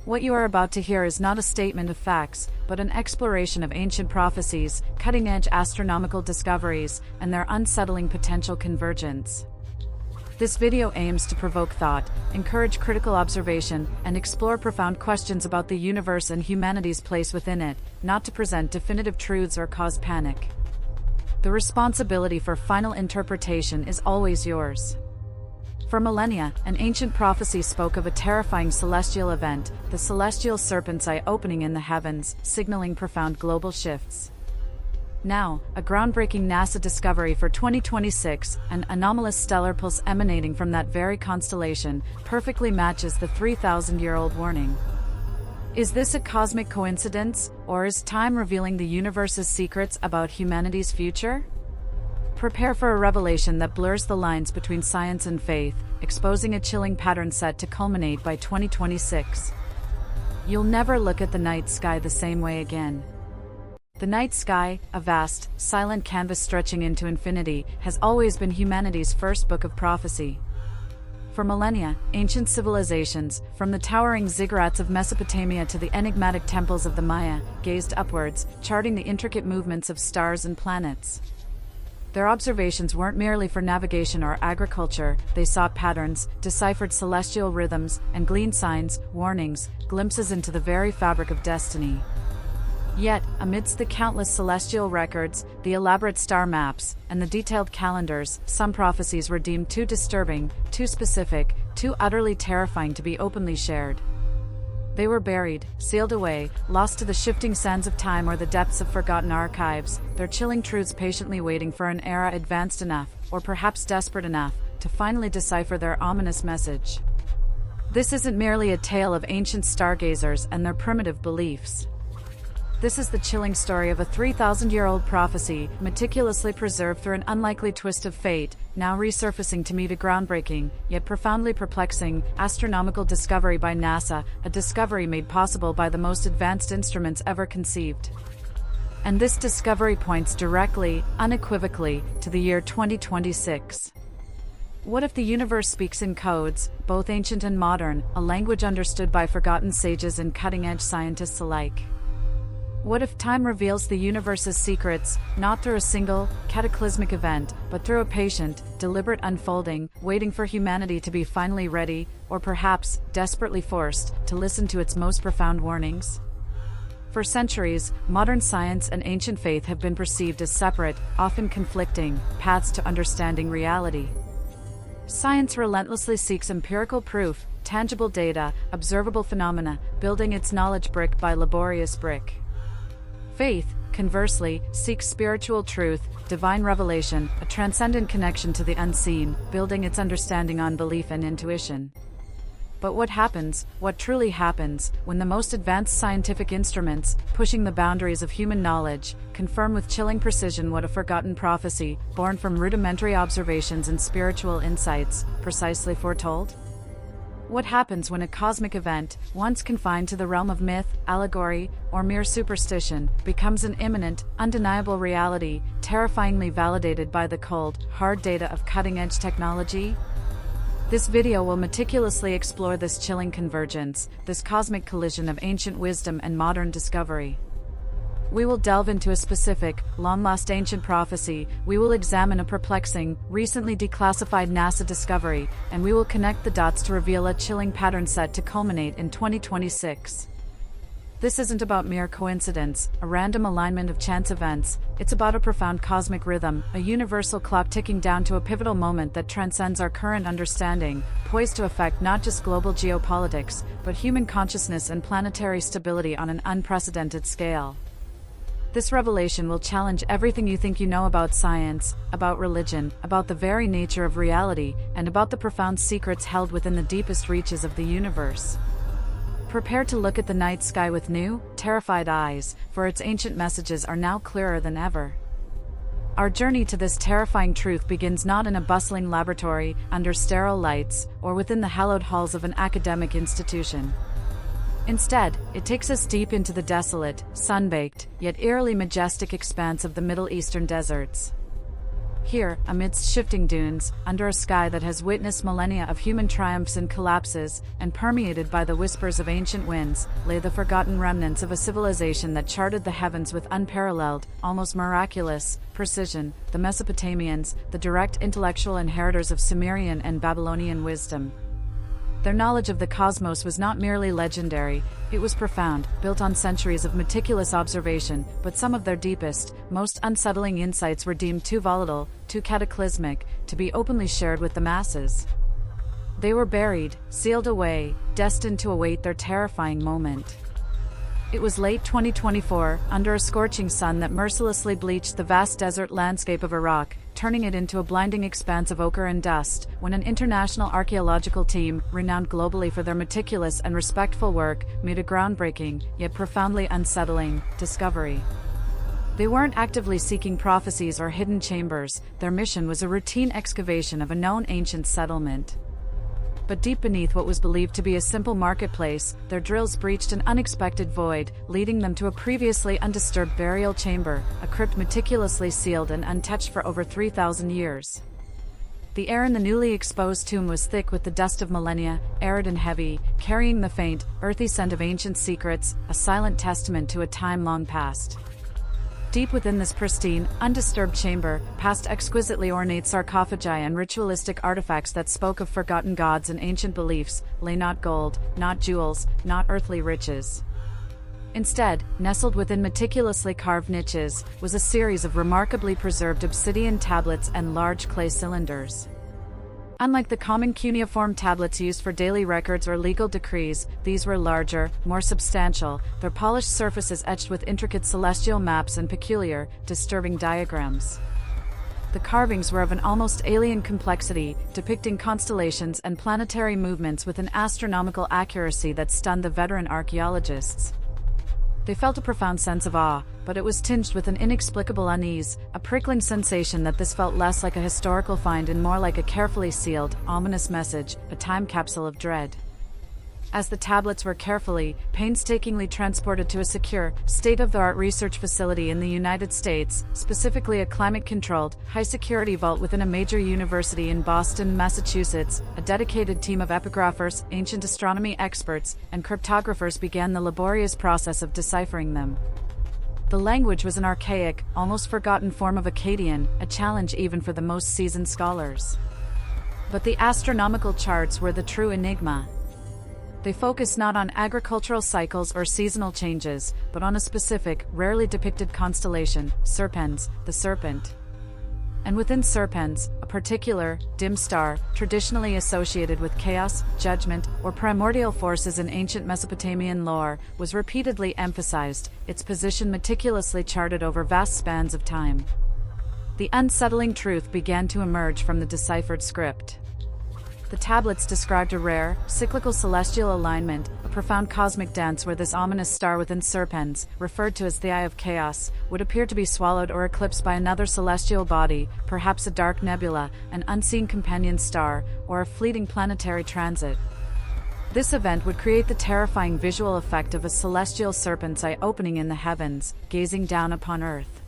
What you are about to hear is not a statement of facts, but an exploration of ancient prophecies, cutting-edge astronomical discoveries, and their unsettling potential convergence. This video aims to provoke thought, encourage critical observation, and explore profound questions about the universe and humanity's place within it, not to present definitive truths or cause panic. The responsibility for final interpretation is always yours. For millennia, an ancient prophecy spoke of a terrifying celestial event, the celestial serpent's eye opening in the heavens, signaling profound global shifts. Now, a groundbreaking NASA discovery for 2026, an anomalous stellar pulse emanating from that very constellation, perfectly matches the 3,000-year-old warning. Is this a cosmic coincidence, or is time revealing the universe's secrets about humanity's future? Prepare for a revelation that blurs the lines between science and faith, exposing a chilling pattern set to culminate by 2026. You'll never look at the night sky the same way again. The night sky, a vast, silent canvas stretching into infinity, has always been humanity's first book of prophecy. For millennia, ancient civilizations, from the towering ziggurats of Mesopotamia to the enigmatic temples of the Maya, gazed upwards, charting the intricate movements of stars and planets. Their observations weren't merely for navigation or agriculture, they sought patterns, deciphered celestial rhythms, and gleaned signs, warnings, glimpses into the very fabric of destiny. Yet, amidst the countless celestial records, the elaborate star maps, and the detailed calendars, some prophecies were deemed too disturbing, too specific, too utterly terrifying to be openly shared. They were buried, sealed away, lost to the shifting sands of time or the depths of forgotten archives, their chilling truths patiently waiting for an era advanced enough, or perhaps desperate enough, to finally decipher their ominous message. This isn't merely a tale of ancient stargazers and their primitive beliefs. This is the chilling story of a 3,000-year-old prophecy, meticulously preserved through an unlikely twist of fate, now resurfacing to meet a groundbreaking, yet profoundly perplexing, astronomical discovery by NASA, a discovery made possible by the most advanced instruments ever conceived. And this discovery points directly, unequivocally, to the year 2026. What if the universe speaks in codes, both ancient and modern, a language understood by forgotten sages and cutting-edge scientists alike? What if time reveals the universe's secrets, not through a single, cataclysmic event, but through a patient, deliberate unfolding, waiting for humanity to be finally ready, or perhaps, desperately forced, to listen to its most profound warnings? For centuries, modern science and ancient faith have been perceived as separate, often conflicting, paths to understanding reality. Science relentlessly seeks empirical proof, tangible data, observable phenomena, building its knowledge brick by laborious brick. Faith, conversely, seeks spiritual truth, divine revelation, a transcendent connection to the unseen, building its understanding on belief and intuition. But what truly happens, when the most advanced scientific instruments, pushing the boundaries of human knowledge, confirm with chilling precision what a forgotten prophecy, born from rudimentary observations and spiritual insights, precisely foretold? What happens when a cosmic event, once confined to the realm of myth, allegory, or mere superstition, becomes an imminent, undeniable reality, terrifyingly validated by the cold, hard data of cutting-edge technology? This video will meticulously explore this chilling convergence, this cosmic collision of ancient wisdom and modern discovery. We will delve into a specific, long-lost ancient prophecy, we will examine a perplexing, recently declassified NASA discovery, and we will connect the dots to reveal a chilling pattern set to culminate in 2026. This isn't about mere coincidence, a random alignment of chance events, it's about a profound cosmic rhythm, a universal clock ticking down to a pivotal moment that transcends our current understanding, poised to affect not just global geopolitics, but human consciousness and planetary stability on an unprecedented scale. This revelation will challenge everything you think you know about science, about religion, about the very nature of reality, and about the profound secrets held within the deepest reaches of the universe. Prepare to look at the night sky with new, terrified eyes, for its ancient messages are now clearer than ever. Our journey to this terrifying truth begins not in a bustling laboratory, under sterile lights, or within the hallowed halls of an academic institution. Instead, it takes us deep into the desolate, sun-baked, yet eerily majestic expanse of the Middle Eastern deserts. Here, amidst shifting dunes, under a sky that has witnessed millennia of human triumphs and collapses, and permeated by the whispers of ancient winds, lay the forgotten remnants of a civilization that charted the heavens with unparalleled, almost miraculous, precision, the Mesopotamians, the direct intellectual inheritors of Sumerian and Babylonian wisdom. Their knowledge of the cosmos was not merely legendary, it was profound, built on centuries of meticulous observation, but some of their deepest, most unsettling insights were deemed too volatile, too cataclysmic, to be openly shared with the masses. They were buried, sealed away, destined to await their terrifying moment. It was late 2024, under a scorching sun that mercilessly bleached the vast desert landscape of Iraq, turning it into a blinding expanse of ochre and dust, when an international archaeological team, renowned globally for their meticulous and respectful work, made a groundbreaking, yet profoundly unsettling, discovery. They weren't actively seeking prophecies or hidden chambers, their mission was a routine excavation of a known ancient settlement. But deep beneath what was believed to be a simple marketplace, their drills breached an unexpected void, leading them to a previously undisturbed burial chamber, a crypt meticulously sealed and untouched for over 3,000 years. The air in the newly exposed tomb was thick with the dust of millennia, arid and heavy, carrying the faint, earthy scent of ancient secrets, a silent testament to a time long past. Deep within this pristine, undisturbed chamber, past exquisitely ornate sarcophagi and ritualistic artifacts that spoke of forgotten gods and ancient beliefs, lay not gold, not jewels, not earthly riches. Instead, nestled within meticulously carved niches, was a series of remarkably preserved obsidian tablets and large clay cylinders. Unlike the common cuneiform tablets used for daily records or legal decrees, these were larger, more substantial, their polished surfaces etched with intricate celestial maps and peculiar, disturbing diagrams. The carvings were of an almost alien complexity, depicting constellations and planetary movements with an astronomical accuracy that stunned the veteran archaeologists. They felt a profound sense of awe, but it was tinged with an inexplicable unease, a prickling sensation that this felt less like a historical find and more like a carefully sealed, ominous message, a time capsule of dread. As the tablets were carefully, painstakingly transported to a secure, state-of-the-art research facility in the United States, specifically a climate-controlled, high-security vault within a major university in Boston, Massachusetts, a dedicated team of epigraphers, ancient astronomy experts, and cryptographers began the laborious process of deciphering them. The language was an archaic, almost forgotten form of Akkadian, a challenge even for the most seasoned scholars. But the astronomical charts were the true enigma. They focused not on agricultural cycles or seasonal changes, but on a specific, rarely depicted constellation, Serpens, the Serpent. And within Serpens, a particular, dim star, traditionally associated with chaos, judgment, or primordial forces in ancient Mesopotamian lore, was repeatedly emphasized, its position meticulously charted over vast spans of time. The unsettling truth began to emerge from the deciphered script. The tablets described a rare, cyclical celestial alignment, a profound cosmic dance where this ominous star within Serpens, referred to as the Eye of Chaos, would appear to be swallowed or eclipsed by another celestial body, perhaps a dark nebula, an unseen companion star, or a fleeting planetary transit. This event would create the terrifying visual effect of a celestial serpent's eye opening in the heavens, gazing down upon Earth.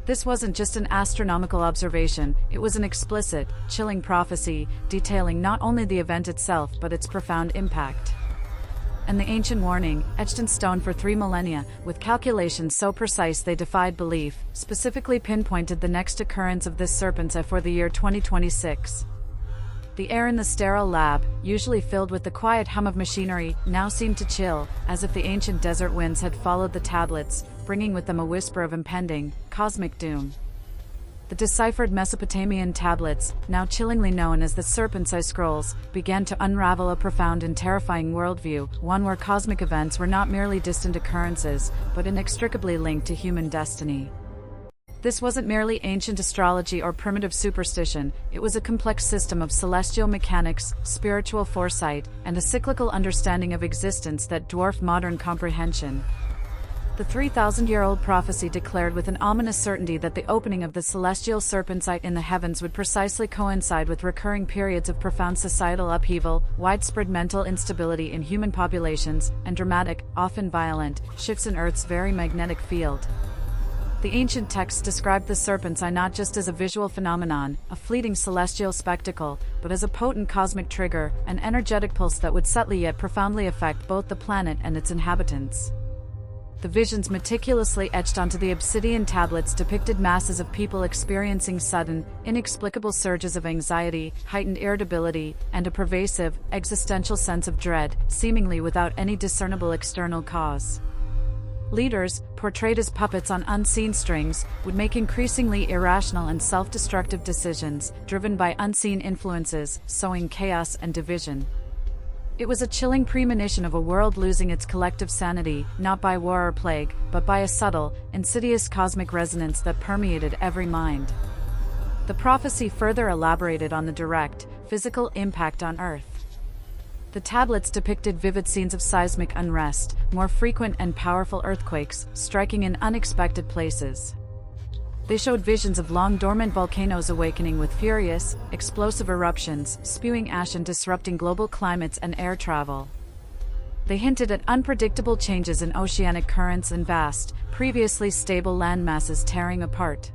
This wasn't just an astronomical observation, it was an explicit, chilling prophecy, detailing not only the event itself but its profound impact. And the ancient warning, etched in stone for 3 millennia, with calculations so precise they defied belief, specifically pinpointed the next occurrence of this serpent's eye for the year 2026. The air in the sterile lab, usually filled with the quiet hum of machinery, now seemed to chill, as if the ancient desert winds had followed the tablets, bringing with them a whisper of impending, cosmic doom. The deciphered Mesopotamian tablets, now chillingly known as the Serpent's Eye Scrolls, began to unravel a profound and terrifying worldview, one where cosmic events were not merely distant occurrences, but inextricably linked to human destiny. This wasn't merely ancient astrology or primitive superstition, it was a complex system of celestial mechanics, spiritual foresight, and a cyclical understanding of existence that dwarfed modern comprehension. The 3,000-year-old prophecy declared with an ominous certainty that the opening of the celestial serpent's eye in the heavens would precisely coincide with recurring periods of profound societal upheaval, widespread mental instability in human populations, and dramatic, often violent, shifts in Earth's very magnetic field. The ancient texts described the serpent's eye not just as a visual phenomenon, a fleeting celestial spectacle, but as a potent cosmic trigger, an energetic pulse that would subtly yet profoundly affect both the planet and its inhabitants. The visions meticulously etched onto the obsidian tablets depicted masses of people experiencing sudden, inexplicable surges of anxiety, heightened irritability, and a pervasive, existential sense of dread, seemingly without any discernible external cause. Leaders, portrayed as puppets on unseen strings, would make increasingly irrational and self-destructive decisions, driven by unseen influences, sowing chaos and division. It was a chilling premonition of a world losing its collective sanity, not by war or plague, but by a subtle, insidious cosmic resonance that permeated every mind. The prophecy further elaborated on the direct, physical impact on Earth. The tablets depicted vivid scenes of seismic unrest, more frequent and powerful earthquakes, striking in unexpected places. They showed visions of long-dormant volcanoes awakening with furious, explosive eruptions, spewing ash and disrupting global climates and air travel. They hinted at unpredictable changes in oceanic currents and vast, previously stable landmasses tearing apart.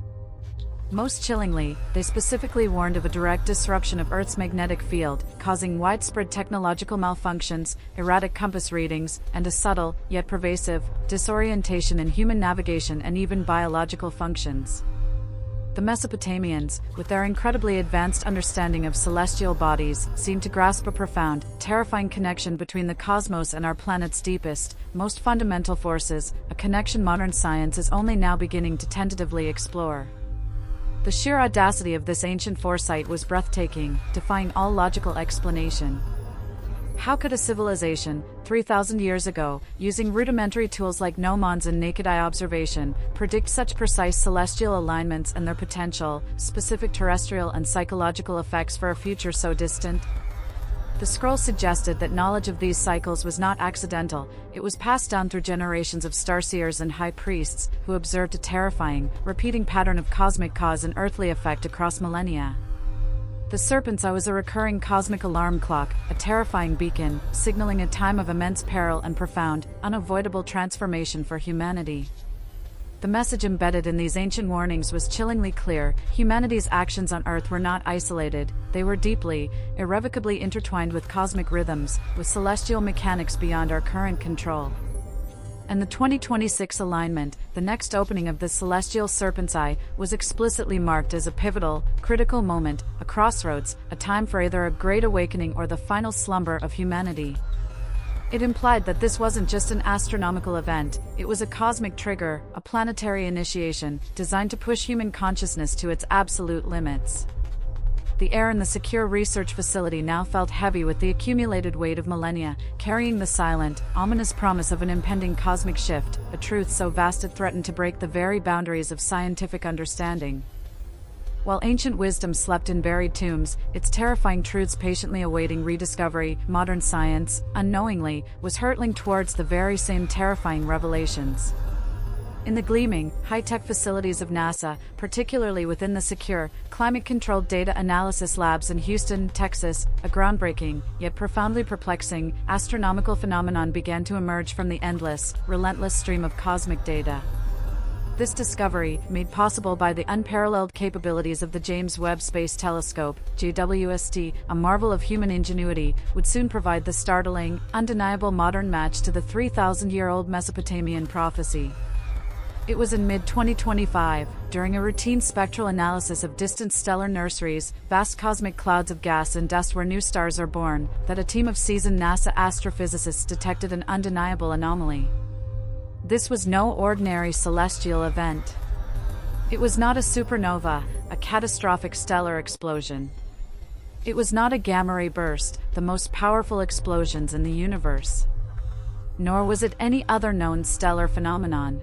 Most chillingly, they specifically warned of a direct disruption of Earth's magnetic field, causing widespread technological malfunctions, erratic compass readings, and a subtle, yet pervasive, disorientation in human navigation and even biological functions. The Mesopotamians, with their incredibly advanced understanding of celestial bodies, seemed to grasp a profound, terrifying connection between the cosmos and our planet's deepest, most fundamental forces, a connection modern science is only now beginning to tentatively explore. The sheer audacity of this ancient foresight was breathtaking, defying all logical explanation. How could a civilization, 3,000 years ago, using rudimentary tools like gnomons and naked-eye observation, predict such precise celestial alignments and their potential, specific terrestrial and psychological effects for a future so distant? The scroll suggested that knowledge of these cycles was not accidental, it was passed down through generations of starseers and high priests, who observed a terrifying, repeating pattern of cosmic cause and earthly effect across millennia. The serpent's eye was a recurring cosmic alarm clock, a terrifying beacon, signaling a time of immense peril and profound, unavoidable transformation for humanity. The message embedded in these ancient warnings was chillingly clear: humanity's actions on Earth were not isolated, they were deeply, irrevocably intertwined with cosmic rhythms, with celestial mechanics beyond our current control. And the 2026 alignment, the next opening of the celestial serpent's eye, was explicitly marked as a pivotal, critical moment, a crossroads, a time for either a great awakening or the final slumber of humanity. It implied that this wasn't just an astronomical event, it was a cosmic trigger, a planetary initiation, designed to push human consciousness to its absolute limits. The air in the secure research facility now felt heavy with the accumulated weight of millennia, carrying the silent, ominous promise of an impending cosmic shift, a truth so vast it threatened to break the very boundaries of scientific understanding. While ancient wisdom slept in buried tombs, its terrifying truths patiently awaiting rediscovery, modern science, unknowingly, was hurtling towards the very same terrifying revelations. In the gleaming, high-tech facilities of NASA, particularly within the secure, climate-controlled data analysis labs in Houston, Texas, a groundbreaking, yet profoundly perplexing, astronomical phenomenon began to emerge from the endless, relentless stream of cosmic data. This discovery, made possible by the unparalleled capabilities of the James Webb Space Telescope, JWST, a marvel of human ingenuity, would soon provide the startling, undeniable modern match to the 3,000-year-old Mesopotamian prophecy. It was in mid-2025, during a routine spectral analysis of distant stellar nurseries, vast cosmic clouds of gas and dust where new stars are born, that a team of seasoned NASA astrophysicists detected an undeniable anomaly. This was no ordinary celestial event. It was not a supernova, a catastrophic stellar explosion. It was not a gamma ray burst, the most powerful explosions in the universe. Nor was it any other known stellar phenomenon.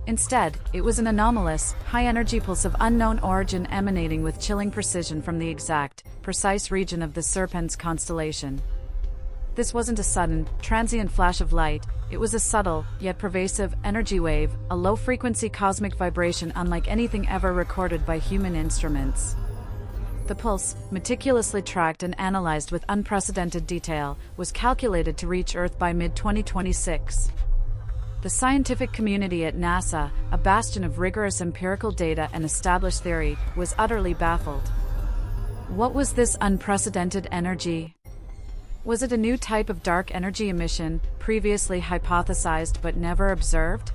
Instead, it was an anomalous, high-energy pulse of unknown origin emanating with chilling precision from the exact, precise region of the Serpens constellation. This wasn't a sudden, transient flash of light, it was a subtle, yet pervasive, energy wave, a low-frequency cosmic vibration unlike anything ever recorded by human instruments. The pulse, meticulously tracked and analyzed with unprecedented detail, was calculated to reach Earth by mid-2026. The scientific community at NASA, a bastion of rigorous empirical data and established theory, was utterly baffled. What was this unprecedented energy? Was it a new type of dark energy emission, previously hypothesized but never observed?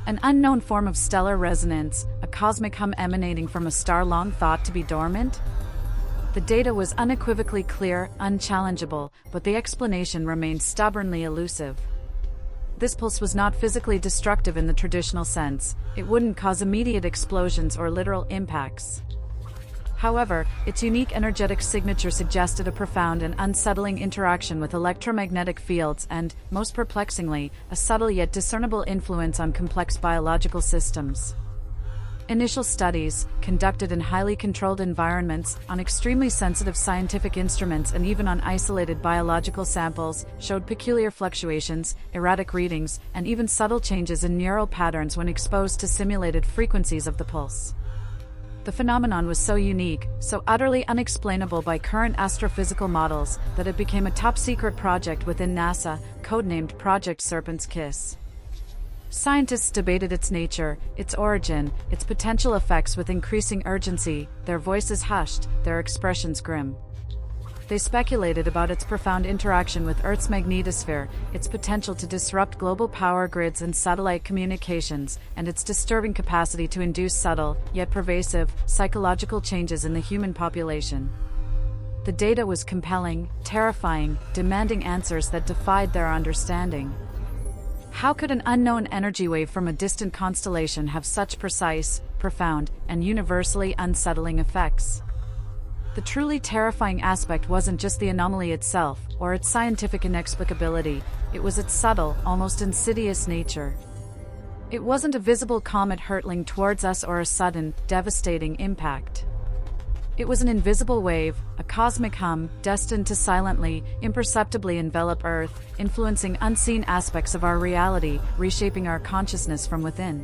An unknown form of stellar resonance, a cosmic hum emanating from a star long thought to be dormant? The data was unequivocally clear, unchallengeable, but the explanation remained stubbornly elusive. This pulse was not physically destructive in the traditional sense. It wouldn't cause immediate explosions or literal impacts. However, its unique energetic signature suggested a profound and unsettling interaction with electromagnetic fields and, most perplexingly, a subtle yet discernible influence on complex biological systems. Initial studies, conducted in highly controlled environments, on extremely sensitive scientific instruments and even on isolated biological samples, showed peculiar fluctuations, erratic readings, and even subtle changes in neural patterns when exposed to simulated frequencies of the pulse. The phenomenon was so unique, so utterly unexplainable by current astrophysical models, that it became a top-secret project within NASA, codenamed Project Serpent's Kiss. Scientists debated its nature, its origin, its potential effects with increasing urgency, their voices hushed, their expressions grim. They speculated about its profound interaction with Earth's magnetosphere, its potential to disrupt global power grids and satellite communications, and its disturbing capacity to induce subtle, yet pervasive, psychological changes in the human population. The data was compelling, terrifying, demanding answers that defied their understanding. How could an unknown energy wave from a distant constellation have such precise, profound, and universally unsettling effects? The truly terrifying aspect wasn't just the anomaly itself, or its scientific inexplicability, it was its subtle, almost insidious nature. It wasn't a visible comet hurtling towards us or a sudden, devastating impact. It was an invisible wave, a cosmic hum, destined to silently, imperceptibly envelop Earth, influencing unseen aspects of our reality, reshaping our consciousness from within.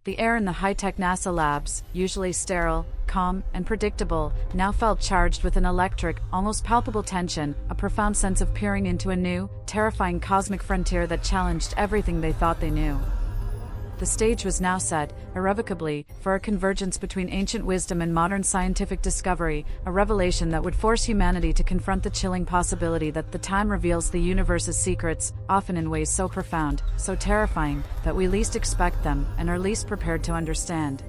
The air in the high-tech NASA labs, usually sterile, calm, and predictable, now felt charged with an electric, almost palpable tension, a profound sense of peering into a new, terrifying cosmic frontier that challenged everything they thought they knew. The stage was now set, irrevocably, for a convergence between ancient wisdom and modern scientific discovery, a revelation that would force humanity to confront the chilling possibility that the time reveals the universe's secrets, often in ways so profound, so terrifying, that we least expect them, and are least prepared to understand.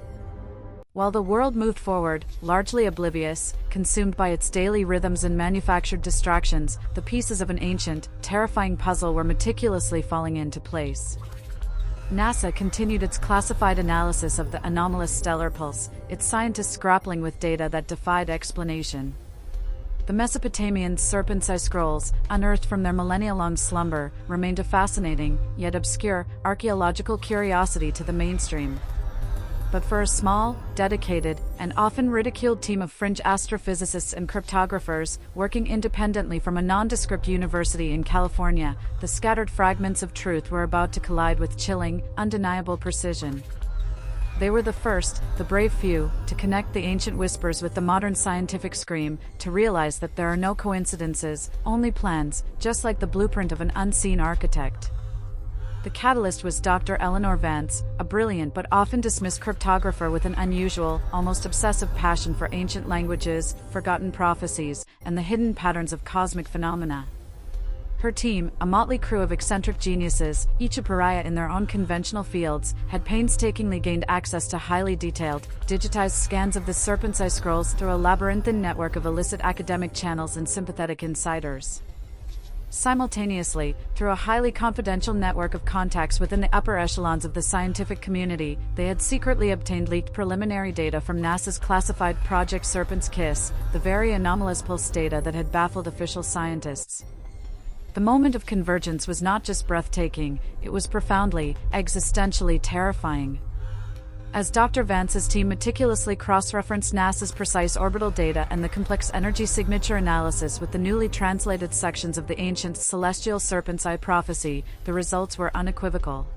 While the world moved forward, largely oblivious, consumed by its daily rhythms and manufactured distractions, the pieces of an ancient, terrifying puzzle were meticulously falling into place. NASA continued its classified analysis of the anomalous stellar pulse, its scientists grappling with data that defied explanation. The Mesopotamian serpent's eye scrolls, unearthed from their millennia-long slumber, remained a fascinating, yet obscure, archaeological curiosity to the mainstream. But for a small, dedicated, and often ridiculed team of fringe astrophysicists and cryptographers, working independently from a nondescript university in California, the scattered fragments of truth were about to collide with chilling, undeniable precision. They were the first, the brave few, to connect the ancient whispers with the modern scientific scream, to realize that there are no coincidences, only plans, just like the blueprint of an unseen architect. The catalyst was Dr. Eleanor Vance, a brilliant but often dismissed cryptographer with an unusual, almost obsessive passion for ancient languages, forgotten prophecies, and the hidden patterns of cosmic phenomena. Her team, a motley crew of eccentric geniuses, each a pariah in their own conventional fields, had painstakingly gained access to highly detailed, digitized scans of the serpent's eye scrolls through a labyrinthine network of illicit academic channels and sympathetic insiders. Simultaneously, through a highly confidential network of contacts within the upper echelons of the scientific community, they had secretly obtained leaked preliminary data from NASA's classified Project Serpent's Kiss, the very anomalous pulse data that had baffled official scientists. The moment of convergence was not just breathtaking, it was profoundly, existentially terrifying. As Dr. Vance's team meticulously cross-referenced NASA's precise orbital data and the complex energy signature analysis with the newly translated sections of the ancient celestial serpent's eye prophecy, the results were unequivocal.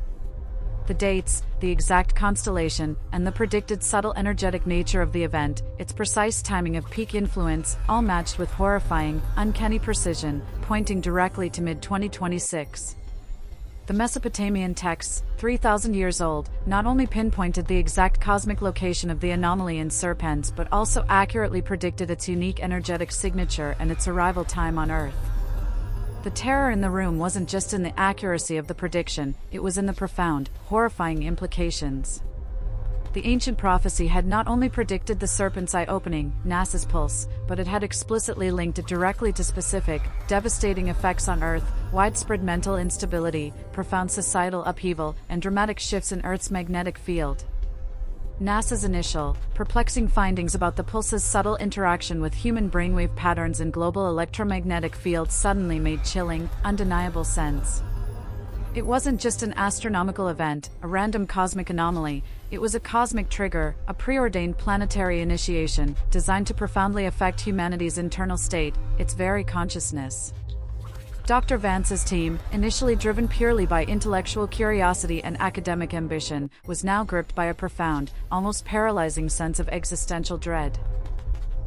The dates, the exact constellation, and the predicted subtle energetic nature of the event, its precise timing of peak influence, all matched with horrifying, uncanny precision, pointing directly to mid-2026. The Mesopotamian texts, 3,000 years old, not only pinpointed the exact cosmic location of the anomaly in Serpens but also accurately predicted its unique energetic signature and its arrival time on Earth. The terror in the room wasn't just in the accuracy of the prediction, it was in the profound, horrifying implications. The ancient prophecy had not only predicted the serpent's eye opening, NASA's pulse, but it had explicitly linked it directly to specific, devastating effects on Earth: widespread mental instability, profound societal upheaval, and dramatic shifts in Earth's magnetic field. NASA's initial, perplexing findings about the pulse's subtle interaction with human brainwave patterns and global electromagnetic fields suddenly made chilling, undeniable sense. It wasn't just an astronomical event, a random cosmic anomaly. It was a cosmic trigger, a preordained planetary initiation, designed to profoundly affect humanity's internal state, its very consciousness. Dr. Vance's team, initially driven purely by intellectual curiosity and academic ambition, was now gripped by a profound, almost paralyzing sense of existential dread.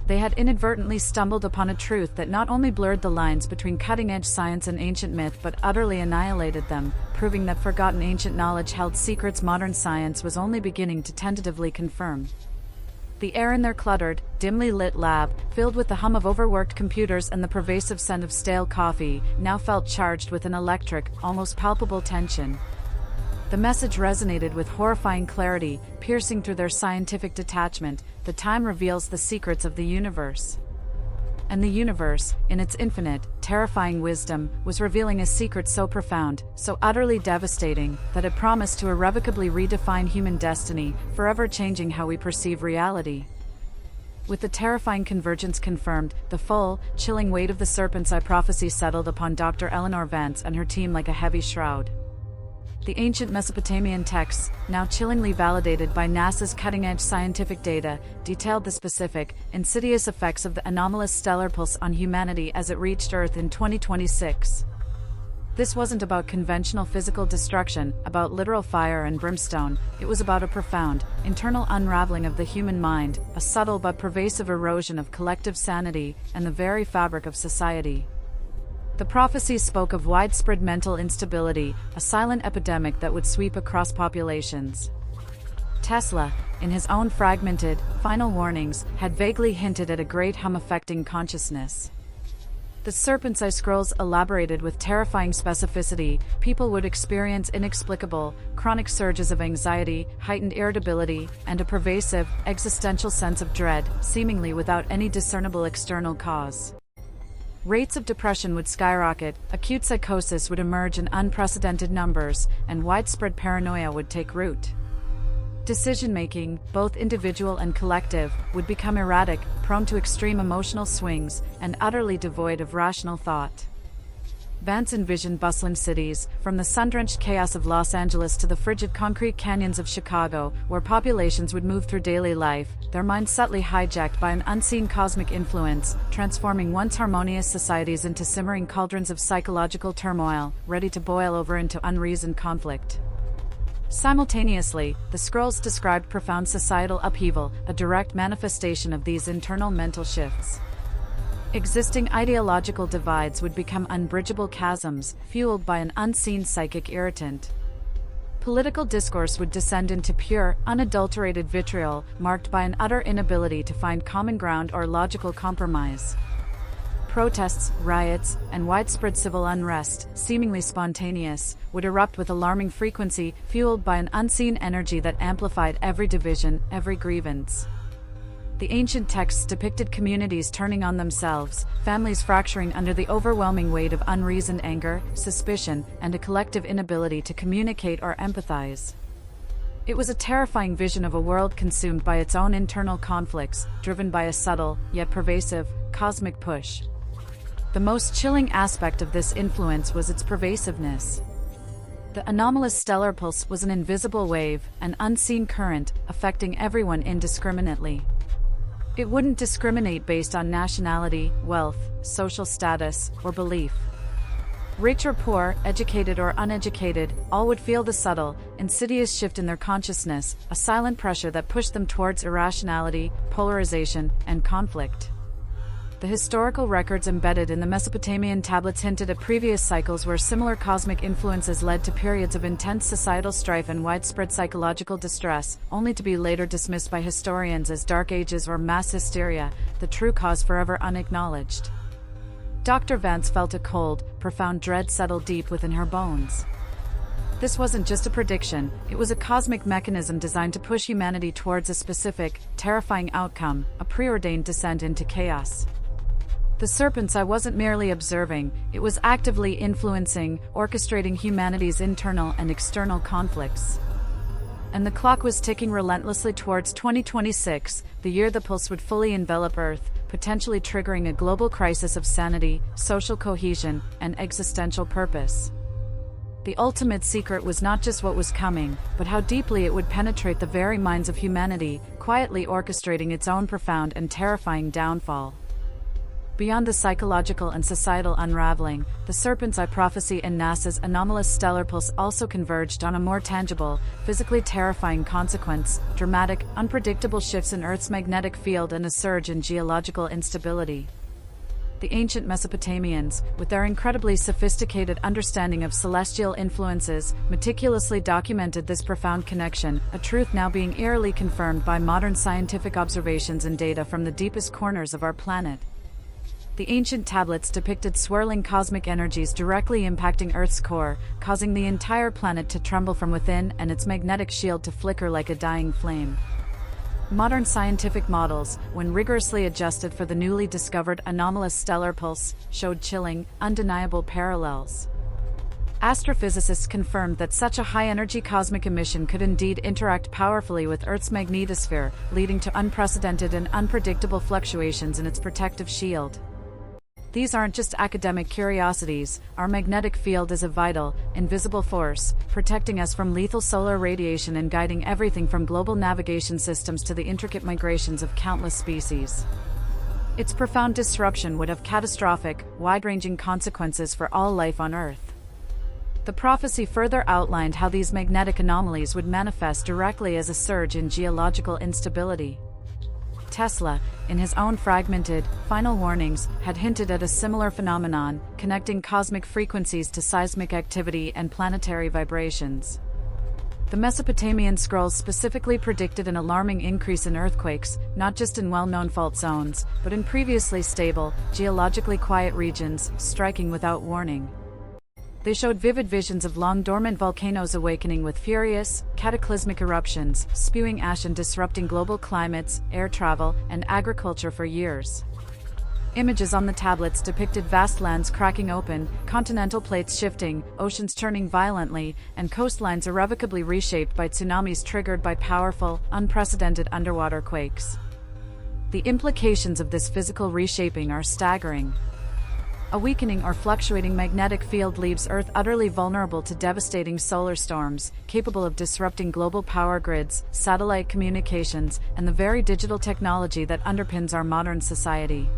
They had inadvertently stumbled upon a truth that not only blurred the lines between cutting-edge science and ancient myth but utterly annihilated them, proving that forgotten ancient knowledge held secrets modern science was only beginning to tentatively confirm. The air in their cluttered, dimly lit lab, filled with the hum of overworked computers and the pervasive scent of stale coffee, now felt charged with an electric, almost palpable tension. The message resonated with horrifying clarity, piercing through their scientific detachment. The time reveals the secrets of the universe. And the universe, in its infinite, terrifying wisdom, was revealing a secret so profound, so utterly devastating, that it promised to irrevocably redefine human destiny, forever changing how we perceive reality. With the terrifying convergence confirmed, the full, chilling weight of the serpent's eye prophecy settled upon Dr. Eleanor Vance and her team like a heavy shroud. The ancient Mesopotamian texts, now chillingly validated by NASA's cutting-edge scientific data, detailed the specific, insidious effects of the anomalous stellar pulse on humanity as it reached Earth in 2026. This wasn't about conventional physical destruction, about literal fire and brimstone. It was about a profound, internal unraveling of the human mind, a subtle but pervasive erosion of collective sanity, and the very fabric of society. The prophecy spoke of widespread mental instability, a silent epidemic that would sweep across populations. Tesla, in his own fragmented, final warnings, had vaguely hinted at a great hum affecting consciousness. The serpent's eye scrolls elaborated with terrifying specificity. People would experience inexplicable, chronic surges of anxiety, heightened irritability, and a pervasive, existential sense of dread, seemingly without any discernible external cause. Rates of depression would skyrocket, acute psychosis would emerge in unprecedented numbers, and widespread paranoia would take root. Decision-making, both individual and collective, would become erratic, prone to extreme emotional swings, and utterly devoid of rational thought. Vance envisioned bustling cities, from the sun-drenched chaos of Los Angeles to the frigid concrete canyons of Chicago, where populations would move through daily life, their minds subtly hijacked by an unseen cosmic influence, transforming once harmonious societies into simmering cauldrons of psychological turmoil, ready to boil over into unreasoned conflict. Simultaneously, the scrolls described profound societal upheaval, a direct manifestation of these internal mental shifts. Existing ideological divides would become unbridgeable chasms, fueled by an unseen psychic irritant. Political discourse would descend into pure, unadulterated vitriol, marked by an utter inability to find common ground or logical compromise. Protests, riots, and widespread civil unrest, seemingly spontaneous, would erupt with alarming frequency, fueled by an unseen energy that amplified every division, every grievance. The ancient texts depicted communities turning on themselves, families fracturing under the overwhelming weight of unreasoned anger, suspicion, and a collective inability to communicate or empathize. It was a terrifying vision of a world consumed by its own internal conflicts, driven by a subtle, yet pervasive, cosmic push. The most chilling aspect of this influence was its pervasiveness. The anomalous stellar pulse was an invisible wave, an unseen current, affecting everyone indiscriminately. It wouldn't discriminate based on nationality, wealth, social status, or belief. Rich or poor, educated or uneducated, all would feel the subtle, insidious shift in their consciousness, a silent pressure that pushed them towards irrationality, polarization, and conflict. The historical records embedded in the Mesopotamian tablets hinted at previous cycles where similar cosmic influences led to periods of intense societal strife and widespread psychological distress, only to be later dismissed by historians as dark ages or mass hysteria, the true cause forever unacknowledged. Dr. Vance felt a cold, profound dread settle deep within her bones. This wasn't just a prediction, it was a cosmic mechanism designed to push humanity towards a specific, terrifying outcome, a preordained descent into chaos. The serpent's eye wasn't merely observing, it was actively influencing, orchestrating humanity's internal and external conflicts. And the clock was ticking relentlessly towards 2026, the year the pulse would fully envelop Earth, potentially triggering a global crisis of sanity, social cohesion, and existential purpose. The ultimate secret was not just what was coming, but how deeply it would penetrate the very minds of humanity, quietly orchestrating its own profound and terrifying downfall. Beyond the psychological and societal unraveling, the Serpent's Eye prophecy and NASA's anomalous stellar pulse also converged on a more tangible, physically terrifying consequence: dramatic, unpredictable shifts in Earth's magnetic field and a surge in geological instability. The ancient Mesopotamians, with their incredibly sophisticated understanding of celestial influences, meticulously documented this profound connection, a truth now being eerily confirmed by modern scientific observations and data from the deepest corners of our planet. The ancient tablets depicted swirling cosmic energies directly impacting Earth's core, causing the entire planet to tremble from within and its magnetic shield to flicker like a dying flame. Modern scientific models, when rigorously adjusted for the newly discovered anomalous stellar pulse, showed chilling, undeniable parallels. Astrophysicists confirmed that such a high-energy cosmic emission could indeed interact powerfully with Earth's magnetosphere, leading to unprecedented and unpredictable fluctuations in its protective shield. These aren't just academic curiosities. Our magnetic field is a vital, invisible force, protecting us from lethal solar radiation and guiding everything from global navigation systems to the intricate migrations of countless species. Its profound disruption would have catastrophic, wide-ranging consequences for all life on Earth. The prophecy further outlined how these magnetic anomalies would manifest directly as a surge in geological instability. Tesla, in his own fragmented, final warnings, had hinted at a similar phenomenon, connecting cosmic frequencies to seismic activity and planetary vibrations. The Mesopotamian scrolls specifically predicted an alarming increase in earthquakes, not just in well-known fault zones, but in previously stable, geologically quiet regions, striking without warning. They showed vivid visions of long-dormant volcanoes awakening with furious, cataclysmic eruptions, spewing ash and disrupting global climates, air travel, and agriculture for years. Images on the tablets depicted vast lands cracking open, continental plates shifting, oceans turning violently, and coastlines irrevocably reshaped by tsunamis triggered by powerful, unprecedented underwater quakes. The implications of this physical reshaping are staggering. A weakening or fluctuating magnetic field leaves Earth utterly vulnerable to devastating solar storms, capable of disrupting global power grids, satellite communications, and the very digital technology that underpins our modern society.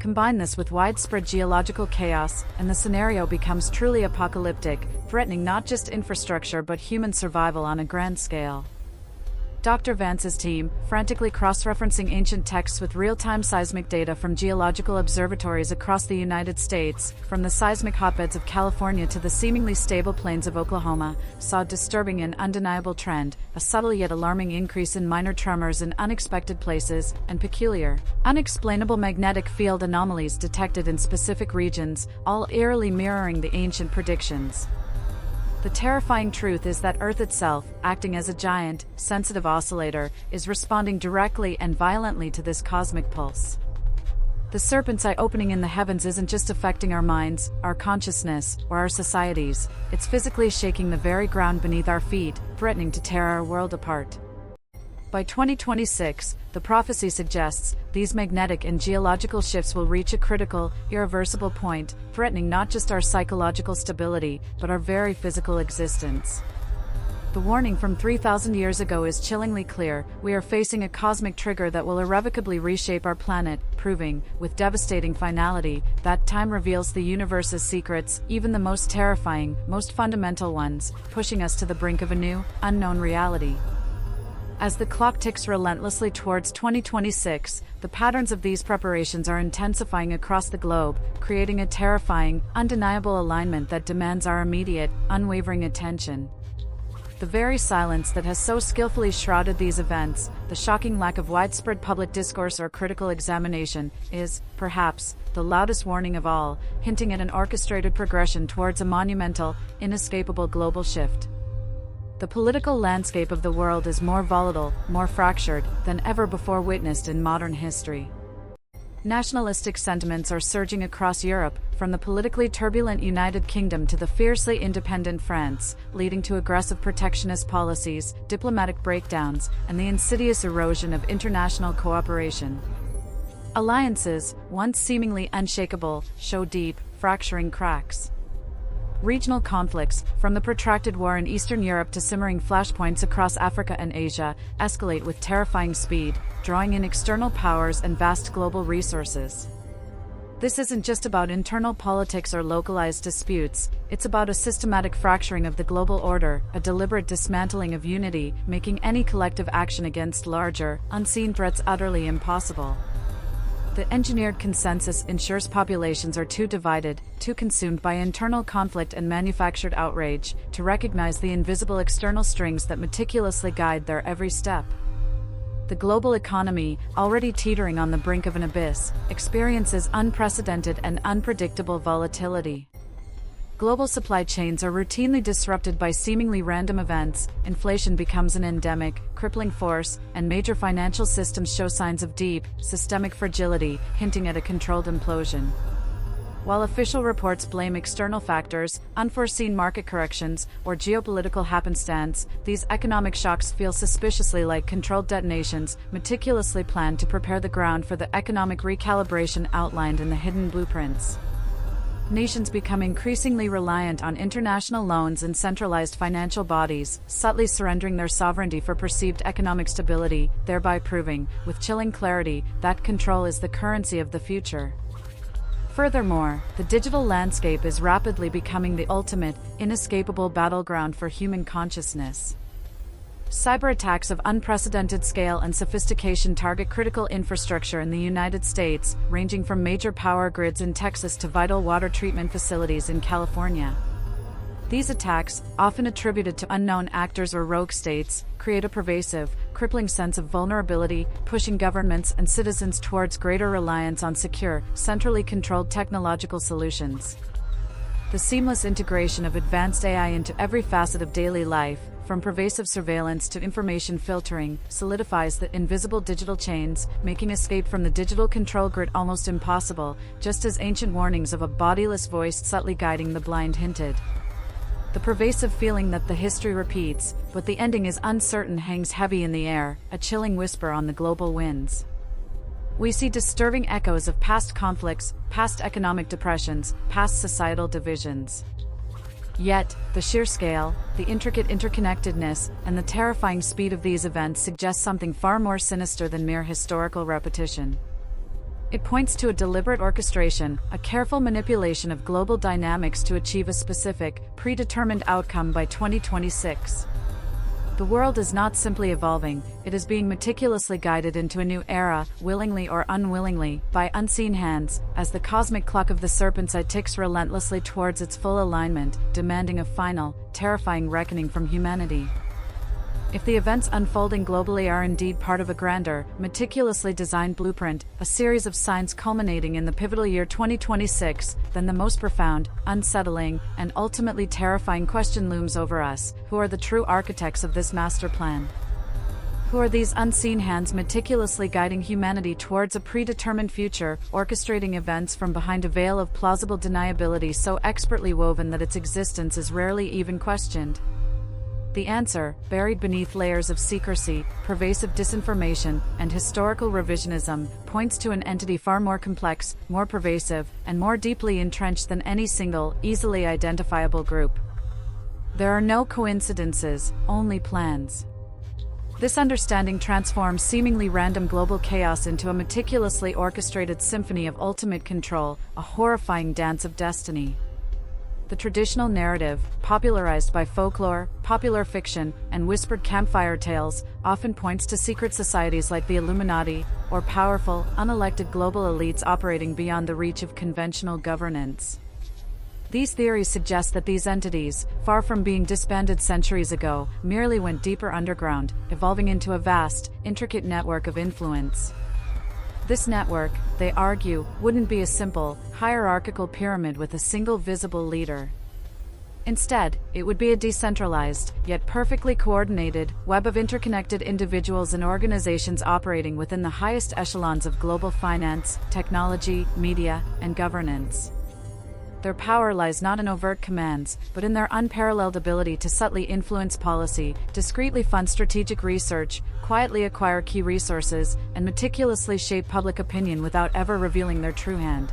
Combine this with widespread geological chaos, and the scenario becomes truly apocalyptic, threatening not just infrastructure but human survival on a grand scale. Dr. Vance's team, frantically cross-referencing ancient texts with real-time seismic data from geological observatories across the United States, from the seismic hotbeds of California to the seemingly stable plains of Oklahoma, saw a disturbing and undeniable trend: a subtle yet alarming increase in minor tremors in unexpected places, and peculiar, unexplainable magnetic field anomalies detected in specific regions, all eerily mirroring the ancient predictions. The terrifying truth is that Earth itself, acting as a giant, sensitive oscillator, is responding directly and violently to this cosmic pulse. The serpent's eye opening in the heavens isn't just affecting our minds, our consciousness, or our societies, it's physically shaking the very ground beneath our feet, threatening to tear our world apart. By 2026, the prophecy suggests, these magnetic and geological shifts will reach a critical, irreversible point, threatening not just our psychological stability, but our very physical existence. The warning from 3,000 years ago is chillingly clear: we are facing a cosmic trigger that will irrevocably reshape our planet, proving, with devastating finality, that time reveals the universe's secrets, even the most terrifying, most fundamental ones, pushing us to the brink of a new, unknown reality. As the clock ticks relentlessly towards 2026, the patterns of these preparations are intensifying across the globe, creating a terrifying, undeniable alignment that demands our immediate, unwavering attention. The very silence that has so skillfully shrouded these events, the shocking lack of widespread public discourse or critical examination, is, perhaps, the loudest warning of all, hinting at an orchestrated progression towards a monumental, inescapable global shift. The political landscape of the world is more volatile, more fractured, than ever before witnessed in modern history. Nationalistic sentiments are surging across Europe, from the politically turbulent United Kingdom to the fiercely independent France, leading to aggressive protectionist policies, diplomatic breakdowns, and the insidious erosion of international cooperation. Alliances, once seemingly unshakable, show deep, fracturing cracks. Regional conflicts, from the protracted war in Eastern Europe to simmering flashpoints across Africa and Asia, escalate with terrifying speed, drawing in external powers and vast global resources. This isn't just about internal politics or localized disputes, it's about a systematic fracturing of the global order, a deliberate dismantling of unity, making any collective action against larger, unseen threats utterly impossible. The engineered consensus ensures populations are too divided, too consumed by internal conflict and manufactured outrage, to recognize the invisible external strings that meticulously guide their every step. The global economy, already teetering on the brink of an abyss, experiences unprecedented and unpredictable volatility. Global supply chains are routinely disrupted by seemingly random events, inflation becomes an endemic, crippling force, and major financial systems show signs of deep, systemic fragility, hinting at a controlled implosion. While official reports blame external factors, unforeseen market corrections, or geopolitical happenstance, these economic shocks feel suspiciously like controlled detonations, meticulously planned to prepare the ground for the economic recalibration outlined in the hidden blueprints. Nations become increasingly reliant on international loans and centralized financial bodies, subtly surrendering their sovereignty for perceived economic stability, thereby proving, with chilling clarity, that control is the currency of the future. Furthermore, the digital landscape is rapidly becoming the ultimate, inescapable battleground for human consciousness. Cyberattacks of unprecedented scale and sophistication target critical infrastructure in the United States, ranging from major power grids in Texas to vital water treatment facilities in California. These attacks, often attributed to unknown actors or rogue states, create a pervasive, crippling sense of vulnerability, pushing governments and citizens towards greater reliance on secure, centrally controlled technological solutions. The seamless integration of advanced AI into every facet of daily life, from pervasive surveillance to information filtering, solidifies the invisible digital chains, making escape from the digital control grid almost impossible, just as ancient warnings of a bodiless voice subtly guiding the blind hinted. The pervasive feeling that the history repeats, but the ending is uncertain hangs heavy in the air, a chilling whisper on the global winds. We see disturbing echoes of past conflicts, past economic depressions, past societal divisions. Yet, the sheer scale, the intricate interconnectedness, and the terrifying speed of these events suggest something far more sinister than mere historical repetition. It points to a deliberate orchestration, a careful manipulation of global dynamics to achieve a specific, predetermined outcome by 2026. The world is not simply evolving, it is being meticulously guided into a new era, willingly or unwillingly, by unseen hands, as the cosmic clock of the serpent's eye ticks relentlessly towards its full alignment, demanding a final, terrifying reckoning from humanity. If the events unfolding globally are indeed part of a grander, meticulously designed blueprint, a series of signs culminating in the pivotal year 2026, then the most profound, unsettling, and ultimately terrifying question looms over us: who are the true architects of this master plan? Who are these unseen hands meticulously guiding humanity towards a predetermined future, orchestrating events from behind a veil of plausible deniability so expertly woven that its existence is rarely even questioned? The answer, buried beneath layers of secrecy, pervasive disinformation, and historical revisionism, points to an entity far more complex, more pervasive, and more deeply entrenched than any single, easily identifiable group. There are no coincidences, only plans. This understanding transforms seemingly random global chaos into a meticulously orchestrated symphony of ultimate control, a horrifying dance of destiny. The traditional narrative, popularized by folklore, popular fiction, and whispered campfire tales, often points to secret societies like the Illuminati, or powerful, unelected global elites operating beyond the reach of conventional governance. These theories suggest that these entities, far from being disbanded centuries ago, merely went deeper underground, evolving into a vast, intricate network of influence. This network, they argue, wouldn't be a simple, hierarchical pyramid with a single visible leader. Instead, it would be a decentralized, yet perfectly coordinated, web of interconnected individuals and organizations operating within the highest echelons of global finance, technology, media, and governance. Their power lies not in overt commands, but in their unparalleled ability to subtly influence policy, discreetly fund strategic research, quietly acquire key resources, and meticulously shape public opinion without ever revealing their true hand.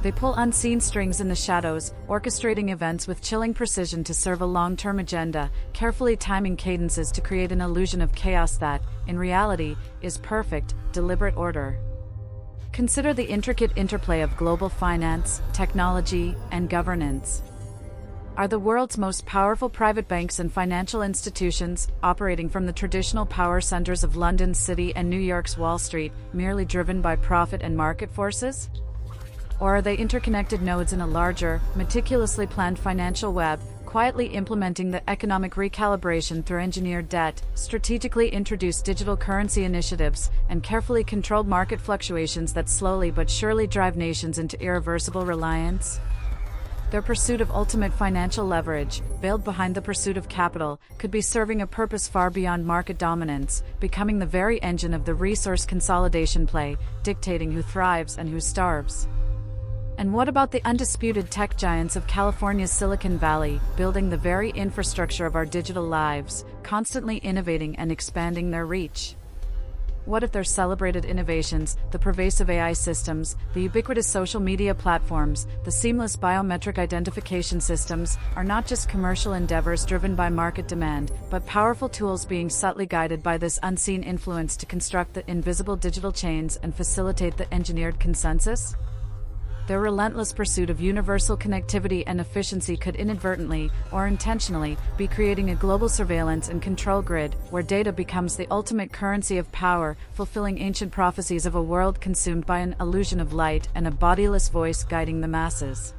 They pull unseen strings in the shadows, orchestrating events with chilling precision to serve a long-term agenda, carefully timing cadences to create an illusion of chaos that, in reality, is perfect, deliberate order. Consider the intricate interplay of global finance, technology, and governance. Are the world's most powerful private banks and financial institutions, operating from the traditional power centers of London's City and New York's Wall Street, merely driven by profit and market forces? Or are they interconnected nodes in a larger, meticulously planned financial web, quietly implementing the economic recalibration through engineered debt, strategically introduced digital currency initiatives, and carefully controlled market fluctuations that slowly but surely drive nations into irreversible reliance? Their pursuit of ultimate financial leverage, veiled behind the pursuit of capital, could be serving a purpose far beyond market dominance, becoming the very engine of the resource consolidation play, dictating who thrives and who starves. And what about the undisputed tech giants of California's Silicon Valley, building the very infrastructure of our digital lives, constantly innovating and expanding their reach? What if their celebrated innovations, the pervasive AI systems, the ubiquitous social media platforms, the seamless biometric identification systems, are not just commercial endeavors driven by market demand, but powerful tools being subtly guided by this unseen influence to construct the invisible digital chains and facilitate the engineered consensus? Their relentless pursuit of universal connectivity and efficiency could inadvertently, or intentionally, be creating a global surveillance and control grid, where data becomes the ultimate currency of power, fulfilling ancient prophecies of a world consumed by an illusion of light and a bodiless voice guiding the masses.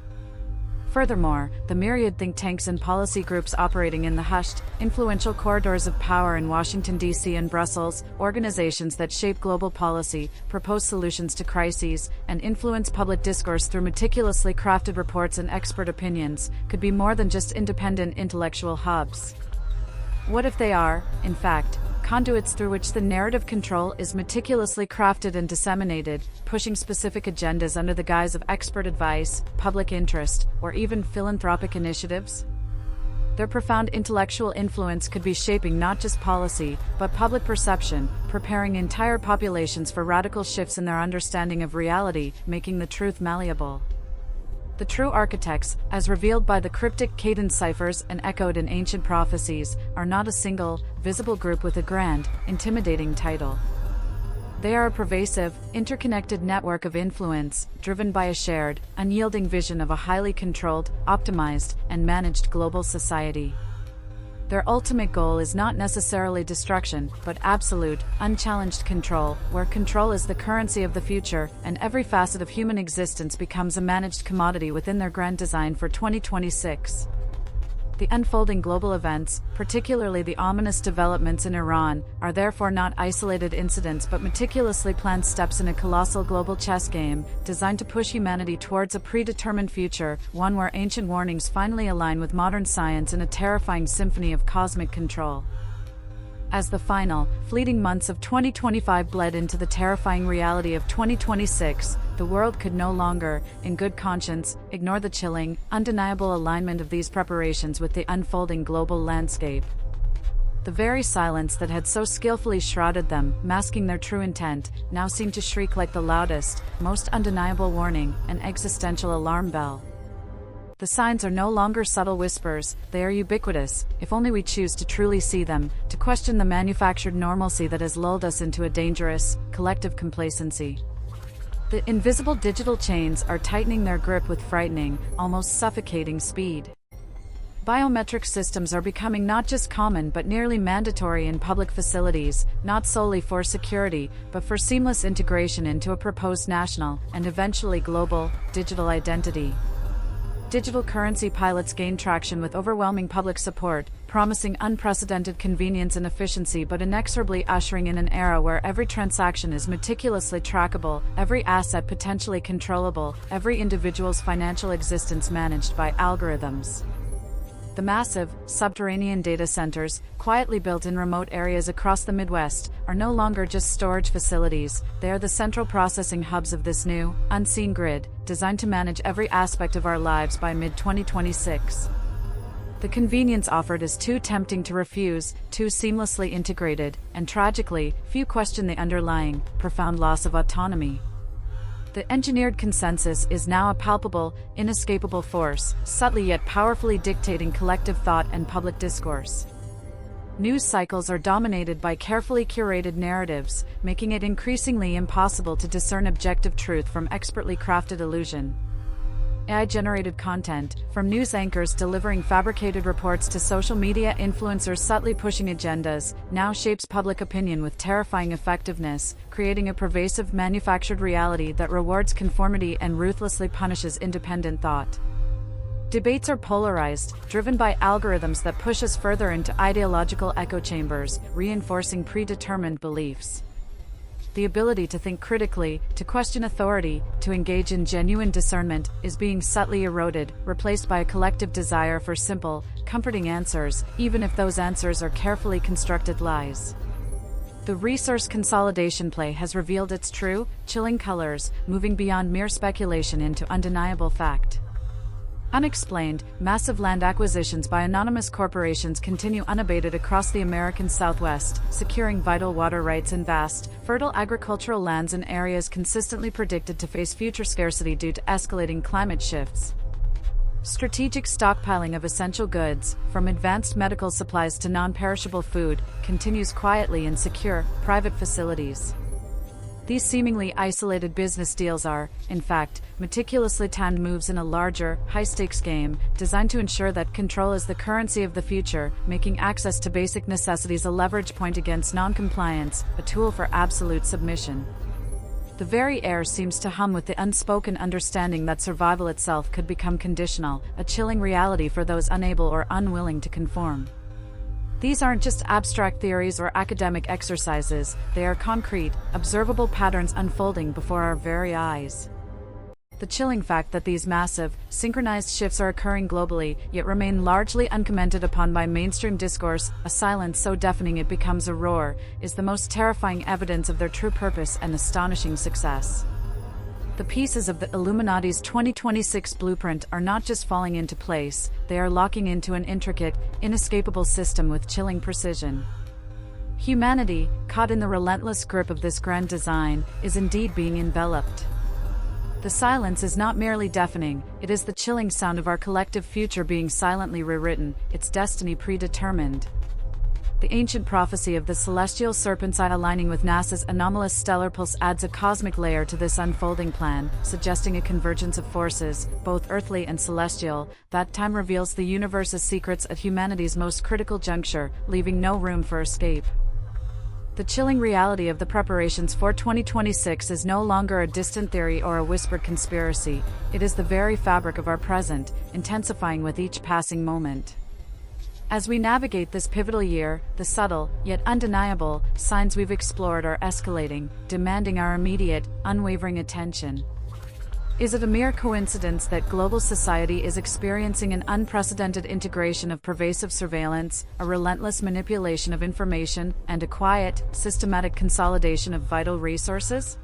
Furthermore, the myriad think tanks and policy groups operating in the hushed, influential corridors of power in Washington, D.C. and Brussels, organizations that shape global policy, propose solutions to crises, and influence public discourse through meticulously crafted reports and expert opinions, could be more than just independent intellectual hubs. What if they are, in fact, conduits through which the narrative control is meticulously crafted and disseminated, pushing specific agendas under the guise of expert advice, public interest, or even philanthropic initiatives? Their profound intellectual influence could be shaping not just policy, but public perception, preparing entire populations for radical shifts in their understanding of reality, making the truth malleable. The true architects, as revealed by the cryptic cadence ciphers and echoed in ancient prophecies, are not a single, visible group with a grand, intimidating title. They are a pervasive, interconnected network of influence, driven by a shared, unyielding vision of a highly controlled, optimized, and managed global society. Their ultimate goal is not necessarily destruction, but absolute, unchallenged control, where control is the currency of the future, and every facet of human existence becomes a managed commodity within their grand design for 2026. The unfolding global events, particularly the ominous developments in Iran, are therefore not isolated incidents but meticulously planned steps in a colossal global chess game, designed to push humanity towards a predetermined future, one where ancient warnings finally align with modern science in a terrifying symphony of cosmic control. As the final, fleeting months of 2025 bled into the terrifying reality of 2026, the world could no longer, in good conscience, ignore the chilling, undeniable alignment of these preparations with the unfolding global landscape. The very silence that had so skillfully shrouded them, masking their true intent, now seemed to shriek like the loudest, most undeniable warning, an existential alarm bell. The signs are no longer subtle whispers, they are ubiquitous, if only we choose to truly see them, to question the manufactured normalcy that has lulled us into a dangerous, collective complacency. The invisible digital chains are tightening their grip with frightening, almost suffocating speed. Biometric systems are becoming not just common but nearly mandatory in public facilities, not solely for security, but for seamless integration into a proposed national, and eventually global, digital identity. Digital currency pilots gain traction with overwhelming public support, promising unprecedented convenience and efficiency but inexorably ushering in an era where every transaction is meticulously trackable, every asset potentially controllable, every individual's financial existence managed by algorithms. The massive, subterranean data centers, quietly built in remote areas across the Midwest, are no longer just storage facilities, they are the central processing hubs of this new, unseen grid, designed to manage every aspect of our lives by mid-2026. The convenience offered is too tempting to refuse, too seamlessly integrated, and tragically, few question the underlying, profound loss of autonomy. The engineered consensus is now a palpable, inescapable force, subtly yet powerfully dictating collective thought and public discourse. News cycles are dominated by carefully curated narratives, making it increasingly impossible to discern objective truth from expertly crafted illusion. AI-generated content, from news anchors delivering fabricated reports to social media influencers subtly pushing agendas, now shapes public opinion with terrifying effectiveness, creating a pervasive manufactured reality that rewards conformity and ruthlessly punishes independent thought. Debates are polarized, driven by algorithms that push us further into ideological echo chambers, reinforcing predetermined beliefs. The ability to think critically, to question authority, to engage in genuine discernment, is being subtly eroded, replaced by a collective desire for simple, comforting answers, even if those answers are carefully constructed lies. The resource consolidation play has revealed its true, chilling colors, moving beyond mere speculation into undeniable fact. Unexplained, massive land acquisitions by anonymous corporations continue unabated across the American Southwest, securing vital water rights in vast, fertile agricultural lands in areas consistently predicted to face future scarcity due to escalating climate shifts. Strategic stockpiling of essential goods, from advanced medical supplies to non-perishable food, continues quietly in secure, private facilities. These seemingly isolated business deals are, in fact, meticulously timed moves in a larger, high-stakes game, designed to ensure that control is the currency of the future, making access to basic necessities a leverage point against non-compliance, a tool for absolute submission. The very air seems to hum with the unspoken understanding that survival itself could become conditional, a chilling reality for those unable or unwilling to conform. These aren't just abstract theories or academic exercises, they are concrete, observable patterns unfolding before our very eyes. The chilling fact that these massive, synchronized shifts are occurring globally, yet remain largely uncommented upon by mainstream discourse, a silence so deafening it becomes a roar, is the most terrifying evidence of their true purpose and astonishing success. The pieces of the Illuminati's 2026 blueprint are not just falling into place, they are locking into an intricate, inescapable system with chilling precision. Humanity, caught in the relentless grip of this grand design, is indeed being enveloped. The silence is not merely deafening, it is the chilling sound of our collective future being silently rewritten, its destiny predetermined. The ancient prophecy of the celestial serpent's eye aligning with NASA's anomalous stellar pulse adds a cosmic layer to this unfolding plan, suggesting a convergence of forces, both earthly and celestial. That time reveals the universe's secrets at humanity's most critical juncture, leaving no room for escape. The chilling reality of the preparations for 2026 is no longer a distant theory or a whispered conspiracy, it is the very fabric of our present, intensifying with each passing moment. As we navigate this pivotal year, the subtle, yet undeniable, signs we've explored are escalating, demanding our immediate, unwavering attention. Is it a mere coincidence that global society is experiencing an unprecedented integration of pervasive surveillance, a relentless manipulation of information, and a quiet, systematic consolidation of vital resources?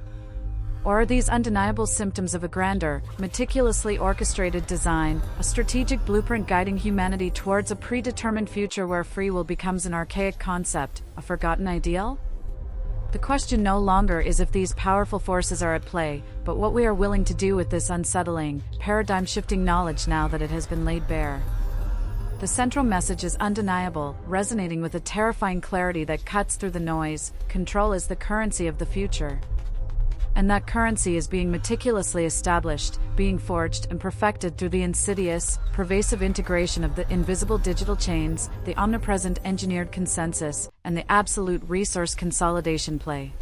Or are these undeniable symptoms of a grander, meticulously orchestrated design, a strategic blueprint guiding humanity towards a predetermined future where free will becomes an archaic concept, a forgotten ideal? The question no longer is if these powerful forces are at play, but what we are willing to do with this unsettling, paradigm-shifting knowledge now that it has been laid bare. The central message is undeniable, resonating with a terrifying clarity that cuts through the noise: control is the currency of the future. And that currency is being meticulously established, being forged and perfected through the insidious, pervasive integration of the invisible digital chains, the omnipresent engineered consensus, and the absolute resource consolidation play.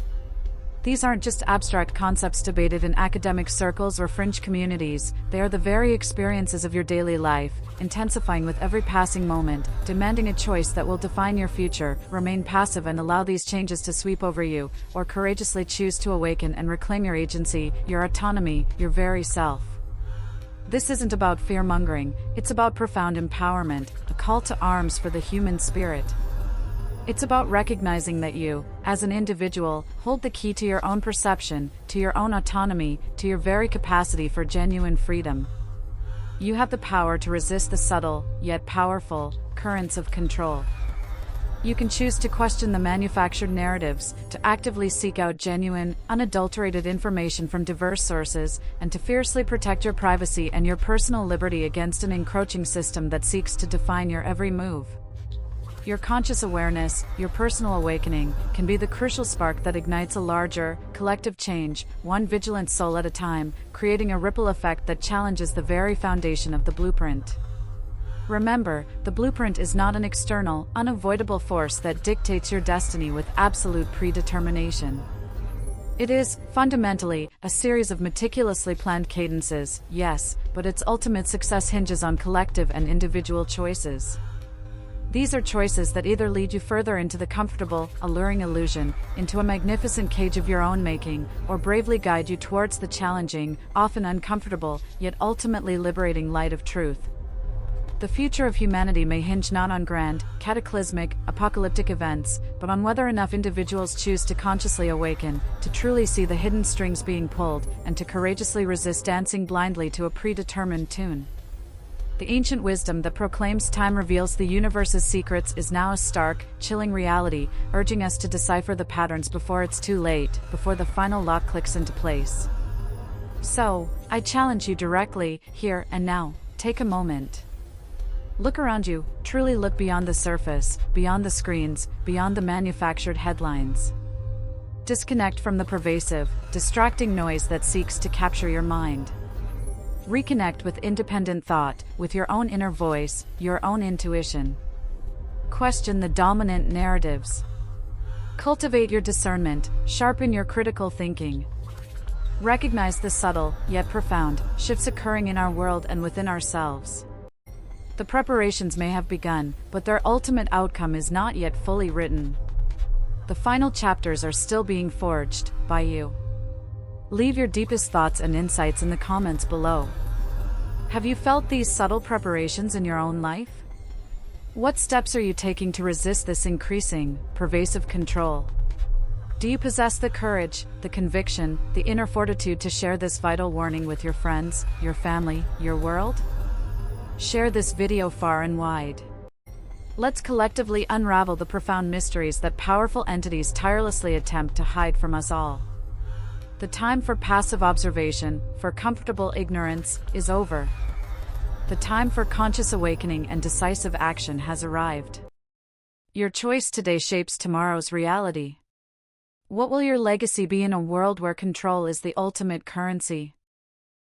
These aren't just abstract concepts debated in academic circles or fringe communities, they are the very experiences of your daily life, intensifying with every passing moment, demanding a choice that will define your future: remain passive and allow these changes to sweep over you, or courageously choose to awaken and reclaim your agency, your autonomy, your very self. This isn't about fear-mongering, it's about profound empowerment, a call to arms for the human spirit. It's about recognizing that you, as an individual, hold the key to your own perception, to your own autonomy, to your very capacity for genuine freedom. You have the power to resist the subtle, yet powerful, currents of control. You can choose to question the manufactured narratives, to actively seek out genuine, unadulterated information from diverse sources, and to fiercely protect your privacy and your personal liberty against an encroaching system that seeks to define your every move. Your conscious awareness, your personal awakening, can be the crucial spark that ignites a larger, collective change, one vigilant soul at a time, creating a ripple effect that challenges the very foundation of the blueprint. Remember, the blueprint is not an external, unavoidable force that dictates your destiny with absolute predetermination. It is, fundamentally, a series of meticulously planned cadences, yes, but its ultimate success hinges on collective and individual choices. These are choices that either lead you further into the comfortable, alluring illusion, into a magnificent cage of your own making, or bravely guide you towards the challenging, often uncomfortable, yet ultimately liberating light of truth. The future of humanity may hinge not on grand, cataclysmic, apocalyptic events, but on whether enough individuals choose to consciously awaken, to truly see the hidden strings being pulled, and to courageously resist dancing blindly to a predetermined tune. The ancient wisdom that proclaims time reveals the universe's secrets is now a stark, chilling reality, urging us to decipher the patterns before it's too late, before the final lock clicks into place. So, I challenge you directly, here and now, take a moment. Look around you, truly look beyond the surface, beyond the screens, beyond the manufactured headlines. Disconnect from the pervasive, distracting noise that seeks to capture your mind. Reconnect with independent thought, with your own inner voice, your own intuition. Question the dominant narratives. Cultivate your discernment, sharpen your critical thinking. Recognize the subtle, yet profound, shifts occurring in our world and within ourselves. The preparations may have begun, but their ultimate outcome is not yet fully written. The final chapters are still being forged, by you. Leave your deepest thoughts and insights in the comments below. Have you felt these subtle preparations in your own life? What steps are you taking to resist this increasing, pervasive control? Do you possess the courage, the conviction, the inner fortitude to share this vital warning with your friends, your family, your world? Share this video far and wide. Let's collectively unravel the profound mysteries that powerful entities tirelessly attempt to hide from us all. The time for passive observation, for comfortable ignorance, is over. The time for conscious awakening and decisive action has arrived. Your choice today shapes tomorrow's reality. What will your legacy be in a world where control is the ultimate currency?